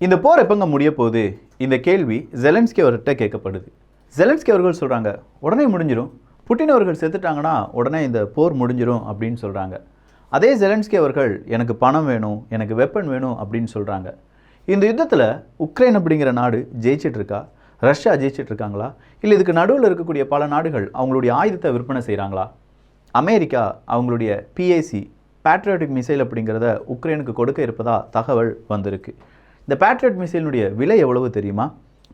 இந்த போர் எப்பங்க முடிய போகுது? இந்த கேள்வி ஜெலன்ஸ்கி அவர்கிட்ட கேட்கப்படுது. ஜெலன்ஸ்கி அவர்கள் சொல்கிறாங்க, உடனே முடிஞ்சிடும், புட்டின் அவர்கள் செத்துட்டாங்கன்னா உடனே இந்த போர் முடிஞ்சிடும் அப்படின்னு சொல்கிறாங்க. அதே ஜெலன்ஸ்கி அவர்கள் எனக்கு பணம் வேணும், எனக்கு வெப்பன் வேணும் அப்படின்னு சொல்கிறாங்க. இந்த யுத்தத்தில் உக்ரைன் அப்படிங்கிற நாடு ஜெயிச்சிட்ருக்கா, ரஷ்யா ஜெயிச்சிட்ருக்காங்களா, இல்லை இதுக்கு நடுவில் இருக்கக்கூடிய பல நாடுகள் அவங்களுடைய ஆயுதத்தை விற்பனை செய்கிறாங்களா? அமெரிக்கா அவங்களுடைய பிஏசி பேட்ரியாட்டிக் மிசைல் அப்படிங்கிறத உக்ரைனுக்கு கொடுக்க இருப்பதா தகவல் வந்திருக்கு. இந்த பேட்ரியாட் மிசைலினுடைய விலை எவ்வளவு தெரியுமா?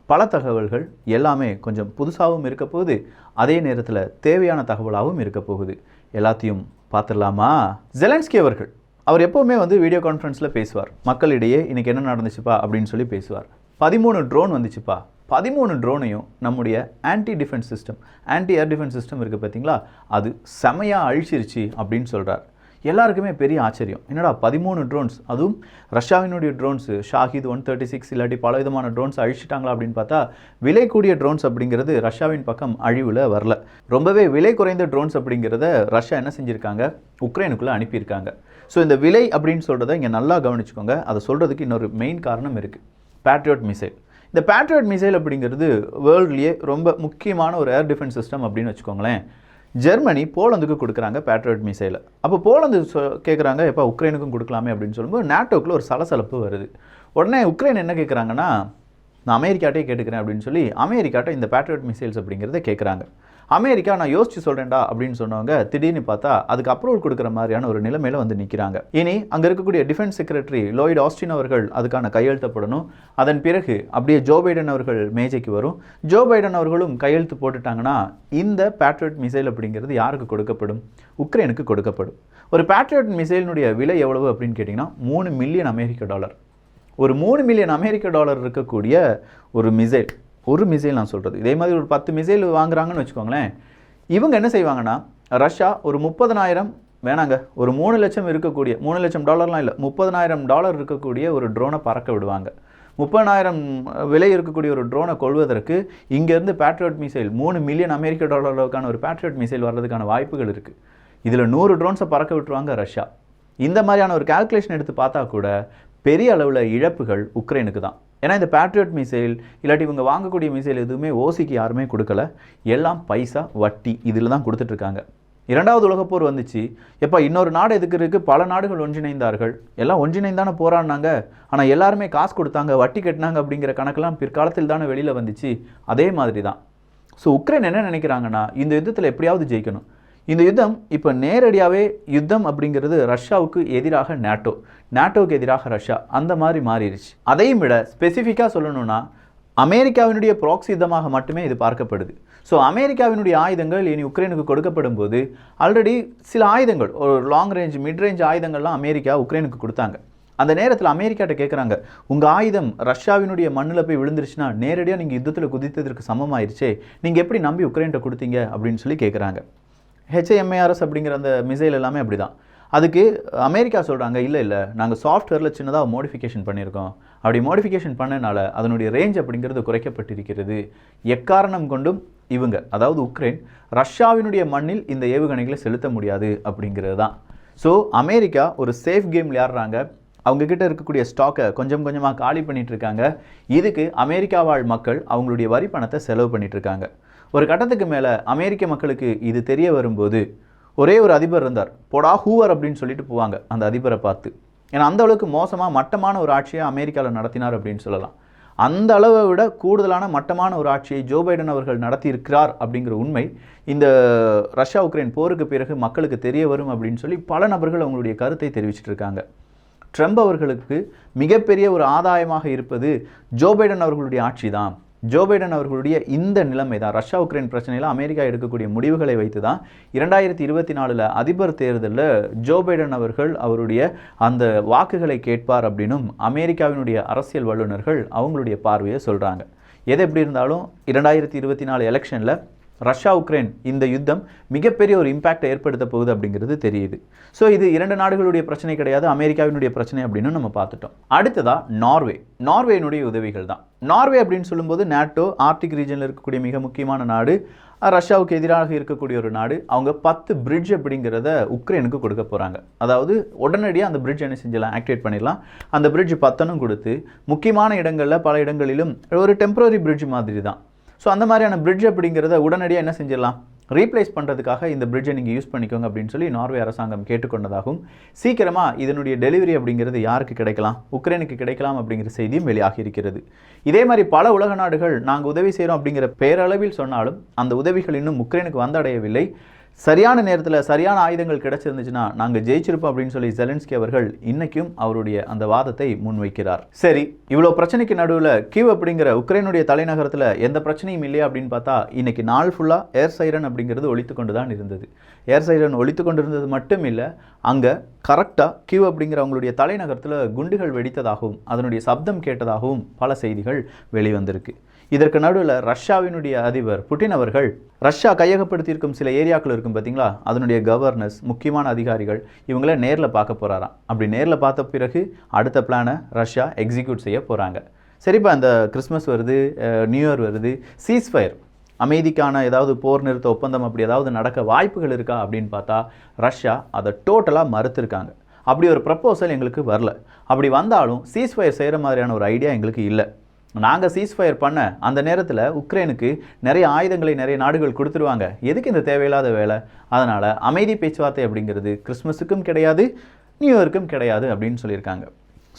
பல தகவல்கள் எல்லாமே கொஞ்சம் புதுசாகவும் இருக்க போகுது, அதே நேரத்தில் தேவையான தகவலாகவும் இருக்க போகுது. எல்லாத்தையும் பார்த்துடலாமா? ஜெலன்ஸ்கி அவர் எப்போவுமே வீடியோ கான்ஃபரன்ஸில் பேசுவார். மக்களிடையே இன்றைக்கி என்ன நடந்துச்சுப்பா அப்படின்னு சொல்லி பேசுவார். 13 ட்ரோன் வந்துச்சுப்பா, 13 ட்ரோனையும் நம்முடைய anti defence system, anti air defence system இருக்குது பார்த்தீங்களா, அது செமையாக அழிச்சிருச்சு அப்படின்னு சொல்கிறார். எல்லாருக்குமே பெரிய ஆச்சரியம். என்னடா 13 ட்ரோன்ஸ், அதுவும் ரஷ்யாவினுடைய ட்ரோன்ஸு ஷாஹித் 136 இல்லாட்டி பல விதமான ட்ரோன்ஸ் அழிச்சிட்டாங்களா அப்படின்னு பார்த்தா, விலை கூடிய ட்ரோன்ஸ் அப்படிங்கிறது ரஷ்யாவின் பக்கம் அழிவில் வரல. ரொம்பவே விலை குறைந்த ட்ரோன்ஸ் அப்படிங்கிறத ரஷ்யா என்ன செஞ்சுருக்காங்க, உக்ரைனுக்குள்ளே அனுப்பியிருக்காங்க. ஸோ இந்த விலை அப்படின்னு சொல்கிறத இங்கே நல்லா கவனிச்சுக்கோங்க. அதை சொல்கிறதுக்கு இன்னொரு மெயின் காரணம் இருக்குது, பேட்ரியாட் மிசைல். இந்த பேட்ரியாட் மிசைல் அப்படிங்கிறது வேர்ல்ட்லேயே ரொம்ப முக்கியமான ஒரு ஏர் டிஃபென்ஸ் சிஸ்டம் அப்படின்னு வச்சுக்கோங்களேன். ஜெர்மனி போலந்துக்கு கொடுக்குறாங்க பேட்ரியாட் மிசைலை. அப்போ போலந்து கேட்குறாங்க, எப்போ உக்ரைனுக்கும் கொடுக்கலாமே அப்படின்னு சொல்லும்போது நாட்டோக்குள்ள ஒரு சலசலப்பு வருது. உடனே உக்ரைன் என்ன கேட்குறாங்கன்னா, நான் அமெரிக்காட்டே கேட்டுக்கிறேன் அப்படின்னு சொல்லி அமெரிக்காட்ட இந்த பேட்ரியாட் மிசைல்ஸ் அப்படிங்கிறத கேட்குறாங்க. அமெரிக்கா நான் யோசிச்சு சொல்கிறேன்டா அப்படின்னு சொன்னவங்க திடீர்னு பார்த்தா அதுக்கு அப்ரூவல் கொடுக்குற மாதிரியான ஒரு நிலைமையில் நிற்கிறாங்க. இனி அங்கே இருக்கக்கூடிய டிஃபென்ஸ் செக்ரட்டரி லாய்ட் ஆஸ்டின் அவர்கள் அதுக்கான கையெழுத்தப்படணும். அதன் பிறகு அப்படியே ஜோ பைடன் அவர்கள் மேஜைக்கு வரும். ஜோ பைடன் அவர்களும் கையெழுத்து போட்டுட்டாங்கன்னா இந்த பேட்ரியாட் மிசைல் அப்படிங்கிறது யாருக்கு கொடுக்கப்படும்? உக்ரைனுக்கு கொடுக்கப்படும். ஒரு பேட்ரியாட் மிசைலினுடைய விலை எவ்வளவு அப்படின்னு கேட்டிங்கன்னா $3 மில்லியன் அமெரிக்க. ஒரு $3 மில்லியன் அமெரிக்க இருக்கக்கூடிய ஒரு மிசைல் நான் சொல்கிறது. இதே மாதிரி ஒரு 10 மிசைல் வாங்குறாங்கன்னு வச்சுக்கோங்களேன். இவங்க என்ன செய்வாங்கன்னா, ரஷ்யா ஒரு 30,000 வேணாங்க, ஒரு $3 லட்சம் இருக்கக்கூடிய, $3 லட்சம் இல்லை, $30,000 இருக்கக்கூடிய ஒரு ட்ரோனை பறக்க விடுவாங்க. 30,000 விலை இருக்கக்கூடிய ஒரு ட்ரோனை கொள்வதற்கு இங்கேருந்து பேட்ரியாட் மிசைல் $3 மில்லியன் அமெரிக்க ஒரு பேட்ரியாட் மிசைல் வர்றதுக்கான வாய்ப்புகள் இருக்குது. இதில் 100 ட்ரோன்ஸை பறக்க விட்டுருவாங்க ரஷ்யா. இந்த மாதிரியான ஒரு கால்குலேஷன் எடுத்து பார்த்தா கூட பெரிய அளவில் இழப்புகள் உக்ரைனுக்கு தான். ஏன்னா இந்த பேட்ரியாட் மிசைல் இல்லாட்டி இவங்க வாங்கக்கூடிய மிசைல் எதுவுமே ஓசிக்கு யாருமே கொடுக்கல, எல்லாம் பைசா வட்டி இதில் தான் கொடுத்துட்ருக்காங்க. 2வது உலகப்போர் வந்துச்சு, எப்போ இன்னொரு நாடு எதுக்கு இருக்குது, பல நாடுகள் ஒன்றிணைந்தார்கள், எல்லாம் ஒன்றிணைந்தானே போராடினாங்க, ஆனால் எல்லாருமே காசு கொடுத்தாங்க, வட்டி கட்டினாங்க அப்படிங்கிற கணக்கெல்லாம் பிற்காலத்தில் தானே வெளியில் வந்துச்சு. அதே மாதிரி தான். ஸோ உக்ரைன் என்ன நினைக்கிறாங்கன்னா, இந்த யுத்தத்தில் எப்படியாவது ஜெயிக்கணும். இந்த யுத்தம் இப்போ நேரடியாகவே யுத்தம் அப்படிங்கிறது ரஷ்யாவுக்கு எதிராக நாட்டோவுக்கு எதிராக ரஷ்யா அந்த மாதிரி மாறிடுச்சு. அதையும் விட ஸ்பெசிஃபிக்காக சொல்லணும்னா அமெரிக்காவினுடைய ப்ராக்ஸி யுத்தமாக மட்டுமே இது பார்க்கப்படுது. ஸோ அமெரிக்காவினுடைய ஆயுதங்கள் இனி உக்ரைனுக்கு கொடுக்கப்படும் போது ஆல்ரெடி சில ஆயுதங்கள், ஒரு லாங் ரேஞ்ச் மிட் ரேஞ்ச் ஆயுதங்கள்லாம் அமெரிக்கா உக்ரைனுக்கு கொடுத்தாங்க. அந்த நேரத்தில் அமெரிக்காட்ட கேட்குறாங்க, உங்கள் ஆயுதம் ரஷ்யாவினுடைய மண்ணில் போய் விழுந்துருச்சுன்னா நேரடியாக நீங்கள் யுத்தத்தில் குதித்ததற்கு சமமாயிருச்சே, நீங்கள் எப்படி நம்பி உக்ரைன்கிட்ட கொடுத்தீங்க அப்படின்னு சொல்லி கேட்குறாங்க. HIMARS அப்படிங்கிற அந்த மிசைல் எல்லாமே அப்படி தான். அதுக்கு அமெரிக்கா சொல்கிறாங்க, இல்லை நாங்கள் சாஃப்ட்வேரில் சின்னதாக மோடிஃபிகேஷன் பண்ணியிருக்கோம், அப்படி மோடிஃபிகேஷன் பண்ணனால அதனுடைய ரேஞ்ச் அப்படிங்கிறது குறைக்கப்பட்டிருக்கிறது. எக்காரணம் கொண்டும் இவங்க, அதாவது உக்ரைன், ரஷ்யாவினுடைய மண்ணில் இந்த ஏவுகணைகளை செலுத்த முடியாது அப்படிங்கிறது தான். ஸோ அமெரிக்கா ஒரு சேஃப் கேம் விளையாடுறாங்க. அவங்கக்கிட்ட இருக்கக்கூடிய ஸ்டாக்கை கொஞ்சம் கொஞ்சமாக காலி பண்ணிகிட்டு இருக்காங்க. இதுக்கு அமெரிக்கா வாழ் மக்கள் அவங்களுடைய வரி பணத்தை செலவு பண்ணிகிட்ருக்காங்க. ஒரு கட்டத்துக்கு மேலே அமெரிக்க மக்களுக்கு இது தெரிய வரும்போது, ஒரே ஒரு அதிபர் இருந்தார், போடா ஹூவர் அப்படின்னு சொல்லிட்டு போவாங்க அந்த அதிபரை பார்த்து. ஏன்னா அந்த அளவுக்கு மோசமாக மட்டமான ஒரு ஆட்சியை அமெரிக்காவில் நடத்தினார் அப்படின்னு சொல்லலாம். அந்த அளவை விட கூடுதலான மட்டமான ஒரு ஆட்சியை ஜோ பைடன் அவர்கள் நடத்தியிருக்கிறார் அப்படிங்கிற உண்மை இந்த ரஷ்யா உக்ரைன் போருக்கு பிறகு மக்களுக்கு தெரிய வரும் அப்படின்னு சொல்லி பல நபர்கள் அவங்களுடைய கருத்தை தெரிவிச்சிட்டு இருக்காங்க. ட்ரம்ப் அவர்களுக்கு மிகப்பெரிய ஒரு ஆதாயமாக இருப்பது ஜோ பைடன் அவர்களுடைய ஆட்சி தான். ஜோ பைடன் அவர்களுடைய இந்த நிலைமை தான், ரஷ்யா உக்ரைன் பிரச்சனையில் அமெரிக்கா எடுக்கக்கூடிய முடிவுகளை வைத்து தான் 2024 அதிபர் தேர்தலில் ஜோ பைடன் அவர்கள் அவருடைய அந்த வாக்குகளை கேட்பார் அப்படின்னும் அமெரிக்காவினுடைய அரசியல் வல்லுநர்கள் அவங்களுடைய பார்வையை சொல்கிறாங்க. எது எப்படி இருந்தாலும் 2024 எலெக்ஷனில் ரஷ்யா உக்ரைன் இந்த யுத்தம் மிகப்பெரிய ஒரு இம்பாக்டை ஏற்படுத்த போகுது அப்படிங்கிறது தெரியுது. ஸோ இது இரண்டு நாடுகளுடைய பிரச்சனை கிடையாது, அமெரிக்காவினுடைய பிரச்சனை அப்படின்னு நம்ம பார்த்துட்டோம். அடுத்ததா நார்வேயினுடைய உதவிகள் தான். நார்வே அப்படின்னு சொல்லும்போது நேட்டோ ஆர்டிக் ரீஜனில் இருக்கக்கூடிய மிக முக்கியமான நாடு, ரஷ்யாவுக்கு எதிராக இருக்கக்கூடிய ஒரு நாடு. அவங்க 10 பிரிட்ஜ் அப்படிங்கிறத உக்ரைனுக்கு கொடுக்க போகிறாங்க. அதாவது உடனடியாக அந்த பிரிட்ஜ் என்ன செஞ்சலாம், ஆக்டிவேட் பண்ணிடலாம். அந்த பிரிட்ஜ் 10 கொடுத்து முக்கியமான இடங்களில் பல இடங்களிலும் ஒரு டெம்பரரி பிரிட்ஜ் மாதிரி தான். ஸோ அந்த மாதிரியான பிரிட்ஜ் அப்படிங்கிறத உடனடியாக என்ன செஞ்சிடலாம், ரீப்ளேஸ் பண்ணுறதுக்காக இந்த பிரிட்ஜை நீங்கள் யூஸ் பண்ணிக்கோங்க அப்படின்னு சொல்லி நார்வே அரசாங்கம் கேட்டுக்கொண்டதாகவும், சீக்கிரமாக இதனுடைய டெலிவரி அப்படிங்கிறது யாருக்கு கிடைக்கலாம், உக்ரைனுக்கு கிடைக்கலாம் அப்படிங்கிற செய்தியும் வெளியாகி இருக்கிறது. இதே மாதிரி பல உலக நாடுகள் நாங்கள் உதவி செய்கிறோம் அப்படிங்கிற பேரளவில் சொன்னாலும் அந்த உதவிகள் இன்னும் உக்ரைனுக்கு வந்தடையவில்லை. சரியான நேரத்தில் சரியான ஆயுதங்கள் கிடைச்சிருந்துச்சுன்னா நாங்கள் ஜெயிச்சிருப்போம் அப்படின்னு சொல்லி ஜெலன்ஸ்கி அவர்கள் இன்னைக்கும் அவருடைய அந்த வாதத்தை முன்வைக்கிறார். சரி, இவ்வளோ பிரச்சனைக்கு நடுவில் கீவ் அப்படிங்கிற உக்ரைனுடைய தலைநகரத்தில் எந்த பிரச்சனையும் இல்லையா அப்படின்னு பார்த்தா, இன்னைக்கு நாள் ஃபுல்லாக ஏர் சைரன் அப்படிங்கிறது ஒலித்து கொண்டு தான் இருந்தது. ஏர் சைரன் ஒலித்து கொண்டு இருந்தது மட்டும் இல்லை, அங்கே கரெக்டாக கீவ் அப்படிங்கிற அவங்களுடைய தலைநகரத்தில் குண்டுகள் வெடித்ததாகவும் அதனுடைய சப்தம் கேட்டதாகவும் பல செய்திகள் வெளிவந்திருக்கு. இதற்கு நடுவில் ரஷ்யாவினுடைய அதிபர் புட்டின் அவர்கள் ரஷ்யா கையகப்படுத்தியிருக்கும் சில ஏரியாக்கள் இருக்கும் பார்த்தீங்களா, அதனுடைய கவர்னர்ஸ், முக்கியமான அதிகாரிகள் இவங்கள நேரில் பார்க்க போகிறாராம். அப்படி நேரில் பார்த்த பிறகு அடுத்த பிளானை ரஷ்யா எக்ஸிக்யூட் செய்ய போகிறாங்க. சரிப்பா, அந்த கிறிஸ்மஸ் வருது, நியூ இயர் வருது, சீஸ்ஃபயர் அமைதிக்கான ஏதாவது போர் நிறுத்த ஒப்பந்தம் அப்படி ஏதாவது நடக்க வாய்ப்புகள் இருக்கா அப்படின்னு பார்த்தா ரஷ்யா அதை டோட்டலாக மறுத்திருக்காங்க. அப்படி ஒரு ப்ரப்போசல் எங்களுக்கு வரல. அப்படி வந்தாலும் சீஸ்ஃபயர் செய்கிற மாதிரியான ஒரு ஐடியா எங்களுக்கு இல்லை. நாங்கள் சீஸ்ஃபயர் பண்ண அந்த நேரத்தில் உக்ரைனுக்கு நிறைய ஆயுதங்களை நிறைய நாடுகள் கொடுத்துருவாங்க, எதுக்கு இந்த தேவையில்லாத வேலை? அதனால் அமைதி பேச்சுவார்த்தை அப்படிங்கிறது கிறிஸ்மஸுக்கும் கிடையாது, நியூ இயருக்கும் கிடையாது அப்படின்னு சொல்லியிருக்காங்க.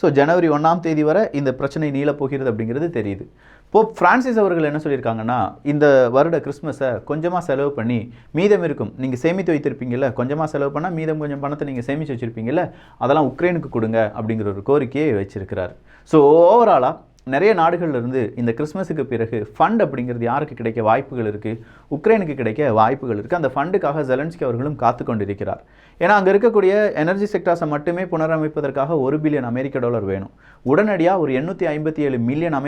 ஸோ ஜனவரி 1ஆம் தேதி வரை இந்த பிரச்சனை நீளப்போகிறது அப்படிங்கிறது தெரியுது. போப் பிரான்சிஸ் அவர்கள் என்ன சொல்லியிருக்காங்கன்னா, இந்த வருட கிறிஸ்மஸை கொஞ்சமாக செலவு பண்ணி மீதம் இருக்கும், நீங்கள் சேமித்து வைத்திருப்பீங்கல்ல, கொஞ்சமாக செலவு பண்ணால் மீதம் கொஞ்சம் பணத்தை நீங்கள் சேமித்து வச்சுருப்பீங்கல்ல, அதெல்லாம் உக்ரைனுக்கு கொடுங்க அப்படிங்கிற ஒரு கோரிக்கையை வச்சிருக்கிறார். ஸோ ஓவராலாக நிறைய நாடுகள்லேருந்து இந்த கிறிஸ்மஸுக்கு பிறகு ஃபண்ட் அப்படிங்கிறது யாருக்கு கிடைக்க வாய்ப்புகள் இருக்குது, உக்ரைனுக்கு கிடைக்க வாய்ப்புகள் இருக்குது. அந்த ஃபண்டுக்காக ஜெலன்ஸ்கி அவர்களும் காத்து கொண்டிருக்கிறார். ஏன்னா அங்கே இருக்கக்கூடிய எனர்ஜி செக்டார்ஸை மட்டுமே புனரமைப்பதற்காக $1 பில்லியன் வேணும். உடனடியாக ஒரு $857 மில்லியன்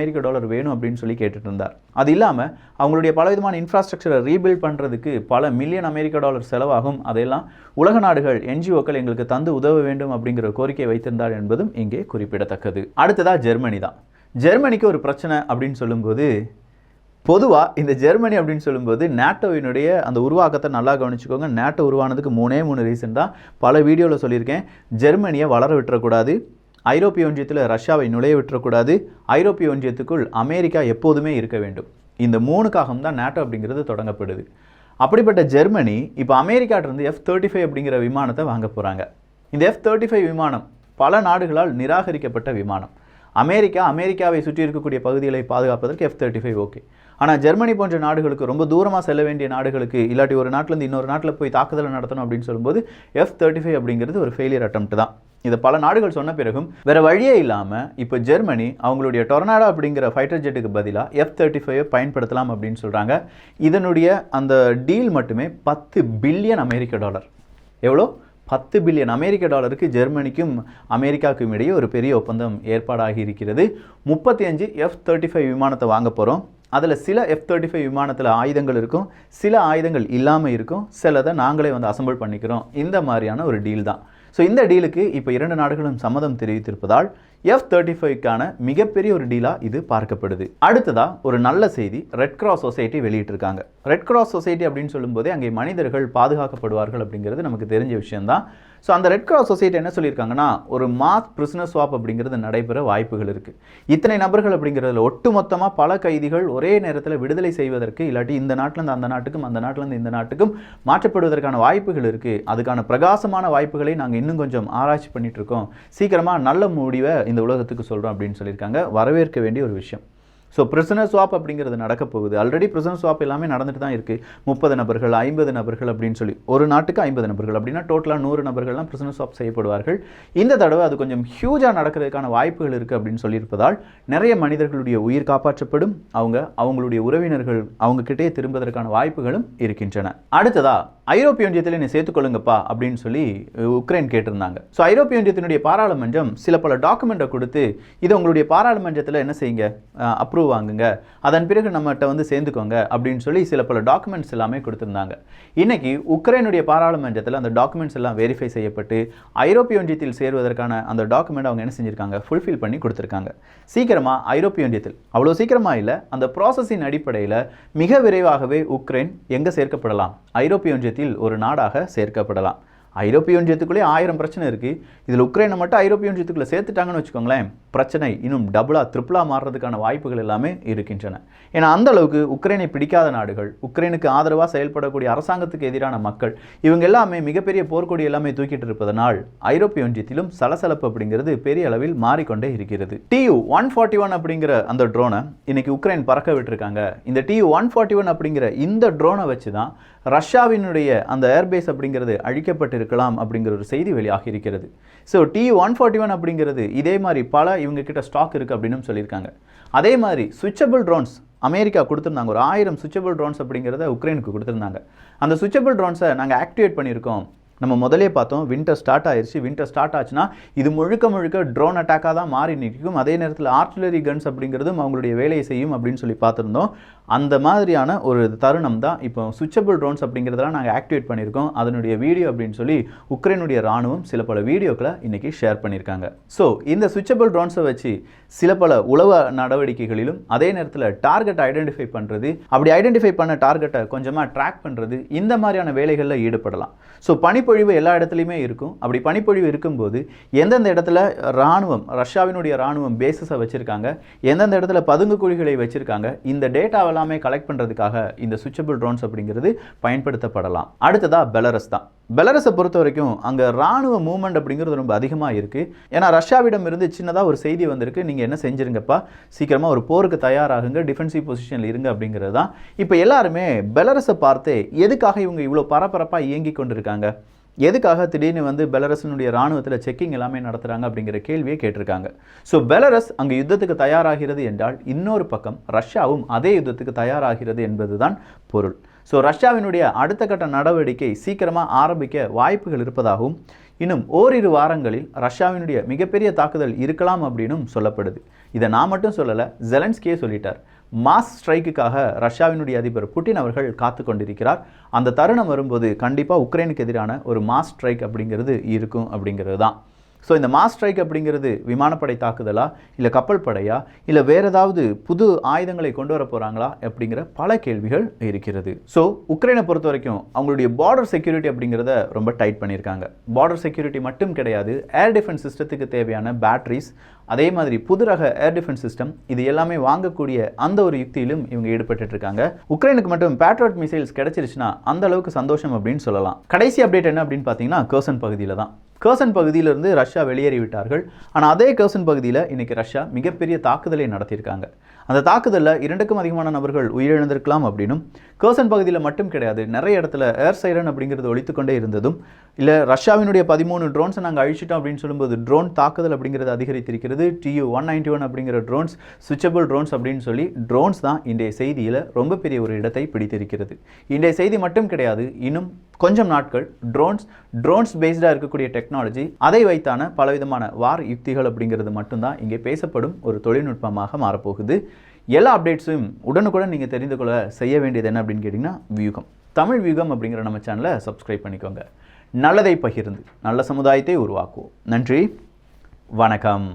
வேணும் அப்படின்னு சொல்லி கேட்டுட்டு இருந்தார். அது இல்லாமல் அவங்களுடைய பலவிதமான இன்ஃப்ராஸ்ட்ரக்சரை ரீபில்ட் பண்ணுறதுக்கு பல $1 செலவாகும். அதையெல்லாம் உலக நாடுகள், என்ஜிஓக்கள் எங்களுக்கு தந்து உதவ வேண்டும் அப்படிங்கிற கோரிக்கை வைத்திருந்தார் என்பதும் இங்கே குறிப்பிடத்தக்கது. அடுத்ததாக ஜெர்மனி தான். ஜெர்மனிக்கு ஒரு பிரச்சனை அப்படின்னு சொல்லும்போது, பொதுவாக இந்த ஜெர்மனி அப்படின்னு சொல்லும்போது நேட்டோவினுடைய அந்த உருவாக்கத்தை நல்லா கவனிச்சுக்கோங்க. நேட்டோ உருவானதுக்கு 3 ரீசன் தான் பல வீடியோவில் சொல்லியிருக்கேன். ஜெர்மனியை வளர விட்டுறக்கூடாது, ஐரோப்பிய ஒன்றியத்தில் ரஷ்யாவை நுழைய விட்டுறக்கூடாது, ஐரோப்பிய ஒன்றியத்துக்குள் அமெரிக்கா எப்போதுமே இருக்க வேண்டும். இந்த 3க்காகவும் தான் நேட்டோ அப்படிங்கிறது தொடங்கப்படுது. அப்படிப்பட்ட ஜெர்மனி இப்போ அமெரிக்காட்டிருந்து F-35 அப்படிங்கிற விமானத்தை வாங்க போகிறாங்க. இந்த F-35 விமானம் பல நாடுகளால் நிராகரிக்கப்பட்ட விமானம். அமெரிக்காவை சுற்றி இருக்கக்கூடிய பகுதிகளை பாதுகாப்பதற்கு F-35 ஓகே. ஆனால் ஜெர்மனி போன்ற நாடுகளுக்கு, ரொம்ப தூரமாக செல்ல வேண்டிய நாடுகளுக்கு, இல்லாட்டி ஒரு நாட்டிலேருந்து இன்னொரு நாட்டில் போய் தாக்குதலை நடத்தணும் அப்படின்னு சொல்லும்போது F-35 அப்படிங்கிறது ஒரு ஃபெயிலியர் அட்டெம்ப்ட் தான். இதை பல நாடுகள் சொன்ன பிறகும் வேறு வழியே இல்லாமல் இப்போ ஜெர்மனி அவங்களுடைய டொர்னாடோ அப்படிங்கிற ஃபைட்டர் ஜெட்டுக்கு பதிலாக F-35 பயன்படுத்தலாம் அப்படின்னு சொல்கிறாங்க. இதனுடைய அந்த டீல் மட்டுமே $10 பில்லியன். எவ்வளோ? $10 பில்லியன் ஜெர்மனிக்கும் அமெரிக்காவுக்கும் இடையே ஒரு பெரிய ஒப்பந்தம் ஏற்பாடாகி இருக்கிறது. 35 F-35 விமானத்தை வாங்க போகிறோம். அதில் சில F-35 விமானத்தில் ஆயுதங்கள் இருக்கும், சில ஆயுதங்கள் இல்லாமல் இருக்கும், சிலதை நாங்களே அசம்பிள் பண்ணிக்கிறோம். இந்த மாதிரியான ஒரு டீல் தான். ஸோ இந்த டீலுக்கு இப்போ 2 நாடுகளும் சம்மதம் தெரிவித்திருப்பதால் F-35க்கான மிகப்பெரிய ஒரு டீலாக இது பார்க்கப்படுது. அடுத்ததாக ஒரு நல்ல செய்தி ரெட் கிராஸ் சொசைட்டி வெளியிட்டிருக்காங்க. ரெட் கிராஸ் சொசைட்டி அப்படின்னு சொல்லும்போதே அங்கே மனிதர்கள் பாதுகாக்கப்படுவார்கள் அப்படிங்கிறது நமக்கு தெரிஞ்ச விஷயம்தான். ஸோ அந்த ரெட் கிராஸ் சொசைட்டி என்ன சொல்லியிருக்காங்கன்னா, ஒரு மாஸ் பிரிசனர் ஸ்வாப் அப்படிங்கிறது நடைபெற வாய்ப்புகள் இருக்குது. இத்தனை நபர்கள் அப்படிங்கிறதுல ஒட்டுமொத்தமாக பல கைதிகள் ஒரே நேரத்தில் விடுதலை செய்வதற்கு, இல்லாட்டி இந்த நாட்டிலேருந்து அந்த நாட்டுக்கும் அந்த நாட்டிலேருந்து இந்த நாட்டுக்கும் மாற்றப்படுவதற்கான வாய்ப்புகள் இருக்குது. அதுக்கான பிரகாசமான வாய்ப்புகளை நாங்கள் இன்னும் கொஞ்சம் ஆராய்ச்சி பண்ணிட்டு இருக்கோம். சீக்கிரமாக நல்ல முடிவை இந்த உலகத்துக்கு சொல்கிறோம் அப்படின்னு சொல்லியிருக்காங்க. வரவேற்க வேண்டிய ஒரு விஷயம். ஸோ பிரிசனர் ஸ்வாப் அப்படிங்கிறது நடக்க போகுது. ஆல்ரெடி பிரிசனர் ஸ்வாப் எல்லாமே நடந்துட்டு தான் இருக்குது. 30 நபர்கள், 50 நபர்கள் அப்படின்னு சொல்லி, ஒரு நாட்டுக்கு 50 நபர்கள் அப்படின்னா டோட்டலாக 100 நபர்கள்லாம் பிரிசனர் ஸ்வாப் செய்யப்படுவார்கள். இந்த தடவை அது கொஞ்சம் ஹியூஜாக நடக்கிறதுக்கான வாய்ப்புகள் இருக்குது அப்படின்னு சொல்லியிருப்பதால் நிறைய மனிதர்களுடைய உயிர் காப்பாற்றப்படும். அவங்களுடைய உறவினர்கள் அவங்கக்கிட்டே திரும்புவதற்கான வாய்ப்புகளும் இருக்கின்றன. அடுத்ததா ஐரோப்பிய ஒன்றியத்தில் என்னை சேர்த்துக்கொள்ளுங்கப்பா அப்படின்னு சொல்லி உக்ரைன் கேட்டிருந்தாங்க. ஸோ ஐரோப்பிய ஒன்றியத்தினுடைய பாராளுமன்றம் சில பல டாக்குமெண்ட்டை கொடுத்து, இதை உங்களுடைய பாராளுமன்றத்தில் என்ன செய்யுங்க, அப்ரூவ் அப்ரூவ் வாங்குங்க, அதன் பிறகு நம்மகிட்ட வந்து சேர்ந்துக்கோங்க அப்படின்னு சொல்லி சில பல டாக்குமெண்ட்ஸ் எல்லாமே கொடுத்துருந்தாங்க. இன்னைக்கு உக்ரைனுடைய பாராளுமன்றத்தில் அந்த டாக்குமெண்ட்ஸ் எல்லாம் வெரிஃபை செய்யப்பட்டு ஐரோப்பிய ஒன்றியத்தில் சேருவதற்கான அந்த டாக்குமெண்ட் அவங்க என்ன செஞ்சிருக்காங்க, ஃபுல்ஃபில் பண்ணி கொடுத்துருக்காங்க. சீக்கிரமாக ஐரோப்பிய ஒன்றியத்தில், அவ்வளோ சீக்கிரமாக இல்லை, அந்த ப்ராசஸின் அடிப்படையில் மிக விரைவாகவே உக்ரைன் எங்கே சேர்க்கப்படலாம், ஐரோப்பிய ஒன்றியத்தில் ஒரு நாடாக சேர்க்கப்படலாம். ஐரோப்பிய ஒன்றியத்துக்குள்ளே 1000 பிரச்சனை இருக்குது. இதில் உக்ரைனை மட்டும் ஐரோப்பிய ஒன்றியத்துக்குள்ளே சேர்த்துட்டாங்கன்னு வச்சுக்கோங்களேன், பிரச்சனை இன்னும் டபுளாக ட்ரிபிளாக மாறுறதுக்கான வாய்ப்புகள் எல்லாமே இருக்கின்றன. ஏன்னா அந்த அளவுக்கு உக்ரைனை பிடிக்காத நாடுகள், உக்ரைனுக்கு ஆதரவாக செயல்படக்கூடிய அரசாங்கத்துக்கு எதிரான மக்கள், இவங்க எல்லாமே மிகப்பெரிய போர்க்கொடி எல்லாமே தூக்கிட்டு இருப்பதனால் ஐரோப்பிய ஒன்றியத்திலும் சலசலப்பு அப்படிங்கிறது பெரிய அளவில் மாறிக்கொண்டே இருக்கிறது. Tu-141 அப்படிங்கிற அந்த ட்ரோனை இன்னைக்கு உக்ரைன் பறக்க விட்டுருக்காங்க. இந்த Tu-141 அப்படிங்கிற இந்த ட்ரோனை வச்சு தான் ரஷ்யாவினுடைய அந்த ஏர்பேஸ் அப்படிங்கிறது அழிக்கப்பட்டிருக்கலாம் அப்படிங்கிற ஒரு செய்தி வெளியாகி இருக்கிறது. ஸோ Tu-141 அப்படிங்கிறது இதே மாதிரி பல இவங்க கிட்ட ஸ்டாக் இருக்குது அப்படின்னு சொல்லியிருக்காங்க. அதே மாதிரி சுவிச்சபிள் ட்ரோன்ஸ் அமெரிக்கா கொடுத்துருந்தாங்க, ஒரு 1000 சுவிச்சபிள் ட்ரோன்ஸ் அப்படிங்கிறத உக்ரைனுக்கு கொடுத்துருந்தாங்க. அந்த சுவிச்சபிள் ட்ரோன்ஸை நாங்கள் ஆக்டிவேட் பண்ணியிருக்கோம். நம்ம முதலே பார்த்தோம், வின்டர் ஸ்டார்ட் ஆயிடுச்சு. வின்டர் ஸ்டார்ட் ஆச்சுன்னா இது முழுக்க முழுக்க ட்ரோன் அட்டாக்காக தான் மாறி நிற்கும். அதே நேரத்தில் ஆர்ட்டிலரி கன்ஸ் அப்படிங்கிறதும் அவங்களுடைய வேலையை செய்யும் அப்படின்னு சொல்லி பார்த்துருந்தோம். அந்த மாதிரியான ஒரு தருணம் தான் இப்போ சுவிச்சபிள் ட்ரோன்ஸ் அப்படிங்கிறதெல்லாம் நாங்கள் ஆக்டிவேட் பண்ணியிருக்கோம். அதனுடைய வீடியோ அப்படின்னு சொல்லி உக்ரைனுடைய ராணுவம் சில பல வீடியோக்களை இன்றைக்கி ஷேர் பண்ணியிருக்காங்க. ஸோ இந்த சுவிச்சபிள் ட்ரோன்ஸை வச்சு சில பல உளவு நடவடிக்கைகளிலும் அதே நேரத்தில் டார்கெட்டை ஐடென்டிஃபை பண்ணுறது, அப்படி ஐடென்டிஃபை பண்ண டார்கெட்டை கொஞ்சமாக ட்ராக் பண்ணுறது, இந்த மாதிரியான வேலைகளில் ஈடுபடலாம். ஸோ பனிப்பொழிவு எல்லா இடத்துலையுமே இருக்கும். அப்படி பனிப்பொழிவு இருக்கும்போது எந்தெந்த இடத்துல ராணுவம், ரஷ்யாவினுடைய ராணுவம் பேசஸை வச்சுருக்காங்க, எந்தெந்த இடத்துல பதுங்கு குழிகளை வச்சுருக்காங்க, இந்த டேட்டாவை எல்லாமே கலெக்ட் பண்ணுறதுக்காக இந்த சுவிச்சபிள் ட்ரோன்ஸ் அப்படிங்கிறது பயன்படுத்தப்படலாம். அடுத்ததாக பெலரஸ் தான். பெலரஸை பொறுத்த வரைக்கும் அங்கே ராணுவ மூவ்மெண்ட் அப்படிங்கிறது ரொம்ப அதிகமாக இருக்குது. ஏன்னா ரஷ்யாவிடம் இருந்து சின்னதாக ஒரு செய்தி வந்திருக்கு, நீங்கள் என்ன செஞ்சுருங்கப்பா, சீக்கிரமாக ஒரு போருக்கு தயாராகுங்க, டிஃபென்சிவ் பொசிஷனில் இருங்க அப்படிங்கிறது தான். இப்போ எல்லாருமே பெலரஸை பார்த்தே எதுக்காக இவங்க இவ்வளோ பரபரப்பாக இயங்கி கொண்டிருக்காங்க, எதுக்காக திடீர்னு வந்து பெலரஸினுடைய ராணுவத்தில் செக்கிங் எல்லாமே நடத்துகிறாங்க அப்படிங்கிற கேள்வியை கேட்டிருக்காங்க. ஸோ பெலரஸ் அங்கே யுத்தத்துக்கு தயாராகிறது என்றால் இன்னொரு பக்கம் ரஷ்யாவும் அதே யுத்தத்துக்கு தயாராகிறது என்பது தான் பொருள். ஸோ ரஷ்யாவினுடைய அடுத்த கட்ட நடவடிக்கை சீக்கிரமாக ஆரம்பிக்க வாய்ப்புகள் இருப்பதாகவும், இன்னும் ஓரிரு வாரங்களில் ரஷ்யாவினுடைய மிகப்பெரிய தாக்குதல் இருக்கலாம் அப்படின்னும் சொல்லப்படுது. இதை நான் மட்டும் சொல்லலை, ஜெலன்ஸ்கியே சொல்லிட்டார். மாஸ் ஸ்ட்ரைக்குக்காக ரஷ்யாவினுடைய அதிபர் புட்டின் அவர்கள் காத்து கொண்டிருக்கிறார். அந்த தருணம் வரும்போது கண்டிப்பாக உக்ரைனுக்கு எதிரான ஒரு மாஸ் ஸ்ட்ரைக் அப்படிங்கிறது இருக்கும் அப்படிங்கிறது தான். ஸோ இந்த மாஸ் ஸ்ட்ரைக் அப்படிங்கிறது விமானப்படை தாக்குதலா, இல்லை கப்பல் படையா, இல்லை வேறு ஏதாவது புது ஆயுதங்களை கொண்டு வர போகிறாங்களா அப்படிங்கிற பல கேள்விகள் இருக்கிறது. ஸோ உக்ரைனை பொறுத்த வரைக்கும் அவங்களுடைய பார்டர் செக்யூரிட்டி அப்படிங்கிறத ரொம்ப டைட் பண்ணியிருக்காங்க. பார்டர் செக்யூரிட்டி மட்டும் கிடையாது, ஏர் டிஃபென்ஸ் சிஸ்டத்துக்கு தேவையான பேட்டரிஸ், அதே மாதிரி புது ரக ஏர் டிஃபென்ஸ் சிஸ்டம், இது எல்லாமே வாங்கக்கூடிய அந்த ஒரு யுக்தியிலும் இவங்க ஈடுபட்டு இருக்காங்க. உக்ரைனுக்கு மட்டும் பேட்ரியாட் மிசைல்ஸ் கிடைச்சிருச்சுன்னா அந்த அளவுக்கு சந்தோஷம் அப்படின்னு சொல்லலாம். கடைசி அப்டேட் என்ன அப்படின்னு பார்த்தீங்கன்னா கர்சன் பகுதியில் தான். கர்சன் பகுதியிலிருந்து ரஷ்யா வெளியேறிவிட்டார்கள். ஆனால் அதே கர்சன் பகுதியில் இன்றைக்கி ரஷ்யா மிகப்பெரிய தாக்குதலை நடத்தியிருக்காங்க. அந்த தாக்குதலில் 2க்கும் அதிகமான நபர்கள் உயிரிழந்திருக்கலாம் அப்படின்னும், கர்சன் பகுதியில் மட்டும் கிடையாது, நிறைய இடத்துல ஏர் சைரன் அப்படிங்கிறது ஒழித்துக்கொண்டே இருந்ததும், இல்லை ரஷ்யாவினுடைய 13 ட்ரோன்ஸை நாங்கள் அழிச்சிட்டோம் அப்படின்னு சொல்லும்போது ட்ரோன் தாக்குதல் அப்படிங்கிறது அதிகரித்திருக்கிறது. Tu-191 அப்படிங்கிற ட்ரோன்ஸ், சுவிச்சபிள் ட்ரோன்ஸ் அப்படின்னு சொல்லி ட்ரோன்ஸ் தான் இன்றைய செய்தியில் ரொம்ப பெரிய ஒரு இடத்தை பிடித்திருக்கிறது. இன்றைய செய்தி மட்டும் கிடையாது, இன்னும் கொஞ்சம் நாட்கள் ட்ரோன்ஸ் பேஸ்டாக இருக்கக்கூடிய டெக்னாலஜி, அதை வைத்தான பலவிதமான வார் யுக்திகள் அப்படிங்கிறது மட்டும்தான் இங்கே பேசப்படும் ஒரு தொழில்நுட்பமாக மாறப்போகுது. எல்லா அப்டேட்ஸும் உடனுக்குடன் நீங்கள் தெரிந்து கொள்ள செய்ய வேண்டியது என்ன அப்படின்னு கேட்டிங்கன்னா வியூகம், தமிழ் வியூகம் அப்படிங்கிற நம்ம சேனலை சப்ஸ்கிரைப் பண்ணிக்கோங்க. நல்லதை பகிர்ந்து நல்ல சமுதாயத்தை உருவாக்குவோம். நன்றி, வணக்கம்.